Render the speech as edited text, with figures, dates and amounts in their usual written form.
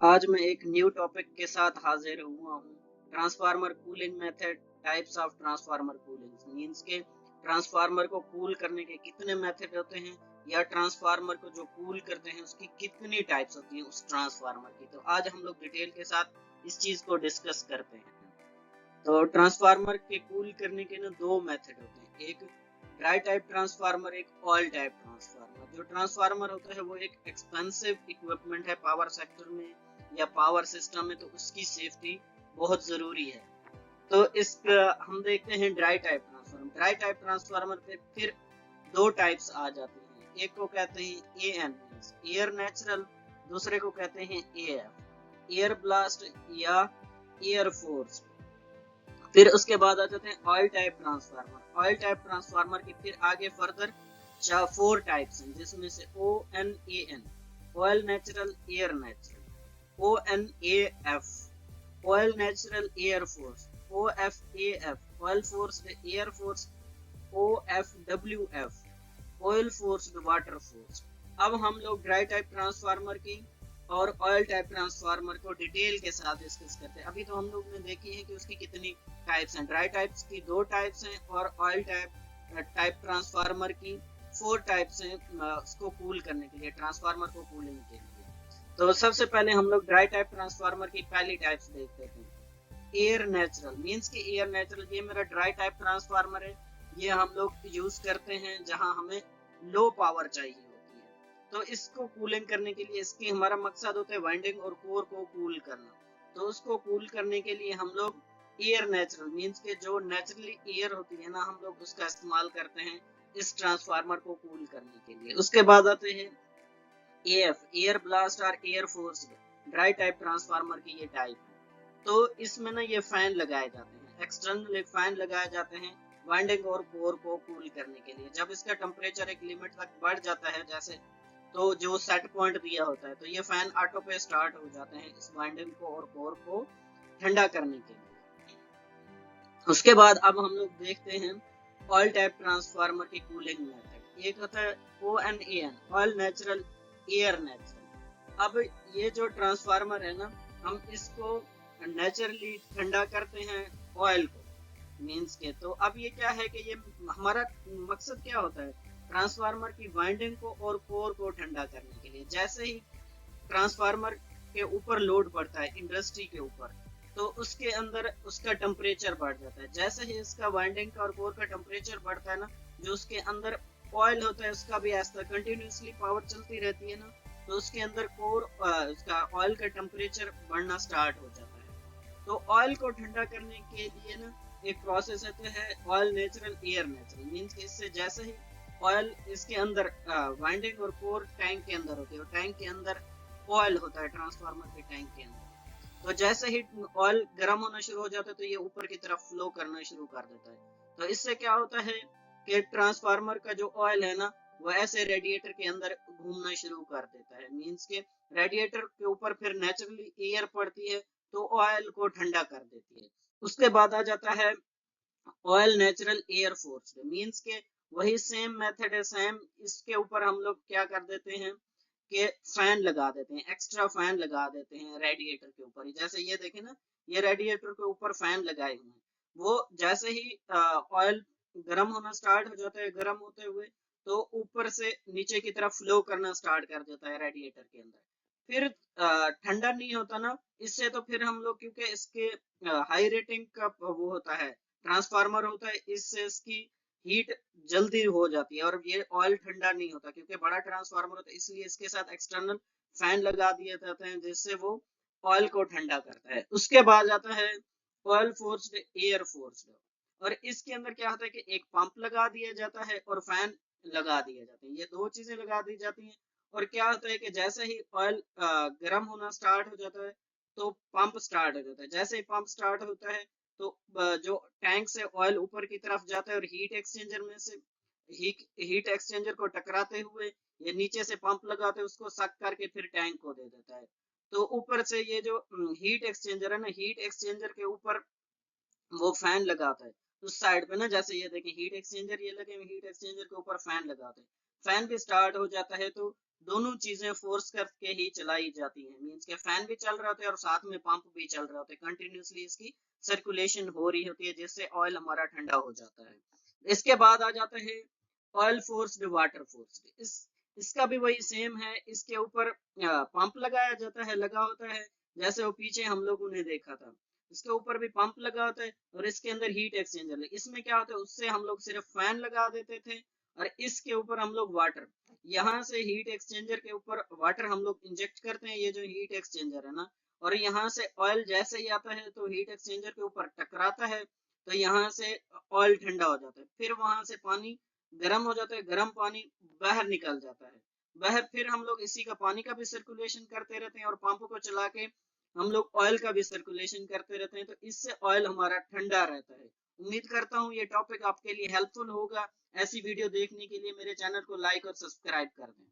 आज मैं एक न्यू टॉपिक के साथ हाजिर हुआ हूँ। Transformer cooling method, types of transformer cooling means के ट्रांसफार्मर को कूल करने के कितने मेथड होते हैं, या ट्रांसफार्मर को जो कूल करते हैं उसकी कितनी टाइप्स होती हैं उस ट्रांसफार्मर की। तो आज हम लोग डिटेल के साथ इस चीज को डिस्कस करते हैं। तो ट्रांसफार्मर के कूल करने के ना दो मेथड होते हैं, एक ड्राई टाइप ट्रांसफार्मर, एक ऑयल टाइप ट्रांसफार्मर। जो ट्रांसफार्मर होता है वो एक एक्सपेंसिव इक्विपमेंट है पावर सेक्टर में या पावर सिस्टम में, तो उसकी सेफ्टी बहुत जरूरी है। तो इस हम देखते हैं dry type transformer. Dry type transformer पे फिर दो टाइप्स आ जाती हैं, एक को कहते हैं एएन एयर नेचुरल, दूसरे को कहते हैं एएफ एयर ब्लास्ट या एयर फोर्स। फिर उसके बाद आ जाते हैं oil type transformer. Oil type transformer की फिर आगे फर्दर 4 टाइप्स हैं, जिसमें से ONAN oil natural air natural, ONAF oil natural air force, OFAF oil force air force, OFWF oil forced water force. अब हम लोग ड्राई टाइप ट्रांसफार्मर की और ऑयल टाइप ट्रांसफार्मर को डिटेल के साथ डिस्कस करते हैं। अभी तो हम लोग ने देखी है कि उसकी कितनी टाइप्स हैं। ड्राई टाइप्स की 2 टाइप्स हैं और ऑयल टाइप ट्रांसफार्मर की 4 टाइप्स हैं उसको कूल करने के लिए, ट्रांसफार्मर को कूलिंग के लिए। तो सबसे पहले हम लोग ड्राई टाइप ट्रांसफार्मर की पहली टाइप्स देखते हैं, एयर नेचुरल। मींस कि एयर नेचुरल ये मेरा ड्राई टाइप ट्रांसफार्मर है, ये हम लोग यूज करते हैं जहां हमें लो पावर चाहिए होती है। तो इसको कूलिंग करने के लिए इसकी हमारा मकसद होता है वाइंडिंग और कोर को कूल करना। तो उसको कूल करने के लिए हम लोग एयर नेचुरल मींस के जो नेचुरली एयर होती है ना, हम लोग उसका इस्तेमाल करते हैं इस ट्रांसफार्मर को कूल करने के लिए। उसके बाद आते हैं एएफ एयर ब्लास्ट और air force. Dry type transformer की ये टाइप है। तो इसमें ना ये फैन लगाए जाते हैं, एक्सटर्नल एक फैन लगाए जाते हैं वाइंडिंग और कोर को कूल करने के लिए। जब इसका टेम्परेचर एक लिमिट तक बढ़ जाता है जैसे, तो जो सेट पॉइंट दिया होता है, तो ये फैन ऑटो पे स्टार्ट हो जाते हैं इस वाइंडिंग को और कोर को ठंडा करने के लिए। उसके बाद अब हम लोग देखते हैं ऑयल टाइप ट्रांसफार्मर की कूलिंग मेथड। एक होता है ONAN oil natural air natural. अब ये जो ट्रांसफार्मर है ना, हम इसको नेचुरली ठंडा करते हैं ऑयल को मींस के। तो अब ये क्या है कि ये हमारा मकसद क्या होता है, ट्रांसफार्मर की वाइंडिंग को और कोर को ठंडा करने के लिए। जैसे ही ट्रांसफार्मर के ऊपर लोड पड़ता है इंडस्ट्री के ऊपर, तो उसके अंदर उसका टेम्परेचर बढ़ जाता है। जैसे ही इसका वाइंडिंग का और कोर का टेम्परेचर बढ़ता है ना, जो उसके अंदर ऑयल होता है उसका भी ऐसा कंटिन्यूसली पावर चलती रहती है ना, तो उसके अंदर कोर उसका ऑयल का टेम्परेचर बढ़ना स्टार्ट हो जाता है। तो ऑयल को ठंडा करने के लिए ना एक प्रोसेस है oil natural air natural. Means इससे जैसे ही ऑयल इसके अंदर वाइंडिंग और कोर टैंक के अंदर होती है, और टैंक के अंदर ऑयल होता है ट्रांसफार्मर के टैंक के अंदर। तो जैसे ही ऑयल गर्म होना शुरू हो जाता है तो ये ऊपर की तरफ फ्लो करना शुरू कर देता है। तो इससे क्या होता है कि ट्रांसफार्मर का जो ऑयल है ना, वो ऐसे रेडिएटर के अंदर घूमना शुरू कर देता है। मींस के रेडिएटर के ऊपर फिर नेचुरली एयर पड़ती है तो ऑयल को ठंडा कर देती है। उसके बाद आ जाता है oil natural air force. Means के वही सेम मेथड है, सेम। इसके ऊपर हम लोग क्या कर देते हैं कि फैन लगा देते हैं, एक्स्ट्रा फैन लगा देते हैं रेडिएटर के ऊपर। जैसे ये देखें ना, ये रेडिएटर के ऊपर फैन लगाए हुए हैं। वो जैसे ही ऑयल गर्म होना स्टार्ट हो जाता है, गर्म होते हुए तो ऊपर से नीचे की तरफ फ्लो करना स्टार्ट कर देता है रेडिएटर के अंदर। फिर ठंडा नहीं होता ना इससे, तो फिर हम लोग क्योंकि इसके हाई रेटिंग का वो होता है ट्रांसफार्मर होता है, इससे इसकी हीट जल्दी हो जाती है और ये ऑयल ठंडा नहीं होता। क्योंकि बड़ा ट्रांसफार्मर होता है इसलिए इसके साथ एक्सटर्नल फैन लगा दिए जाते हैं जिससे वो ऑयल को ठंडा करता है। उसके बाद आता है ऑयल फोर्स्ड एयर फोर्स्ड। और इसके अंदर क्या होता है कि एक पंप लगा दिया जाता है और फैन लगा दिए जाते हैं, ये दो चीजें लगा दी जाती हैं। और क्या होता है कि जैसे ही ऑयल गर्म होना स्टार्ट हो जाता है तो पंप स्टार्ट हो जाता है। जैसे ही पंप स्टार्ट होता है तो जो टैंक से ऑयल ऊपर की तरफ जाता है और हीट एक्सचेंजर में से हीट एक्सचेंजर को टकराते हुए ये नीचे से पंप लगाते हैं, उसको सक करके फिर टैंक को दे देता है। तो ऊपर से ये जो हीट एक्सचेंजर है ना, हीट एक्सचेंजर के ऊपर वो फैन लगाता है उस साइड पे ना। जैसे ये देखिए हीट एक्सचेंजर ये लगे, हीट एक्सचेंजर के ऊपर फैन लगाते हैं, फैन भी स्टार्ट हो जाता है। तो दोनों चीजें फोर्स करके ही चलाई जाती हैं। मींस के फैन भी चल रहे होते हैं और साथ में पंप भी चल रहे होते हैं, कंटिन्यूसली इसकी सर्कुलेशन हो रही होती है, जिससे ऑयल हमारा ठंडा हो जाता है। इसके बाद आ जाता है ऑयल फोर्स्ड वाटर फोर्स्ड। इसका भी वही सेम है। इसके ऊपर पंप लगाया जाता है, लगा होता है, जैसे वो पीछे हम लोगों ने देखा था। इसके ऊपर भी पंप लगा होता है और इसके अंदर हीट एक्सचेंजर है। इसमें क्या होता है, उससे हम लोग सिर्फ फैन लगा देते थे और इसके ऊपर हम लोग वाटर, यहाँ से हीट एक्सचेंजर के ऊपर वाटर हम लोग इंजेक्ट करते हैं, ये जो हीट एक्सचेंजर है ना, और यहाँ से ऑयल जैसे ही आता है तो हीट एक्सचेंजर के ऊपर टकराता है, तो यहाँ से ऑयल ठंडा हो जाता है। फिर वहां से पानी गर्म हो जाता है, गर्म पानी बाहर निकल जाता है। बाहर फिर हम लोग इसी का पानी का भी सर्कुलेशन करते रहते हैं और पंप को चला के हम लोग ऑयल का भी सर्कुलेशन करते रहते हैं, तो इससे ऑयल हमारा ठंडा रहता है। उम्मीद करता हूँ ये टॉपिक आपके लिए हेल्पफुल होगा। ऐसी वीडियो देखने के लिए मेरे चैनल को लाइक और सब्सक्राइब कर दें।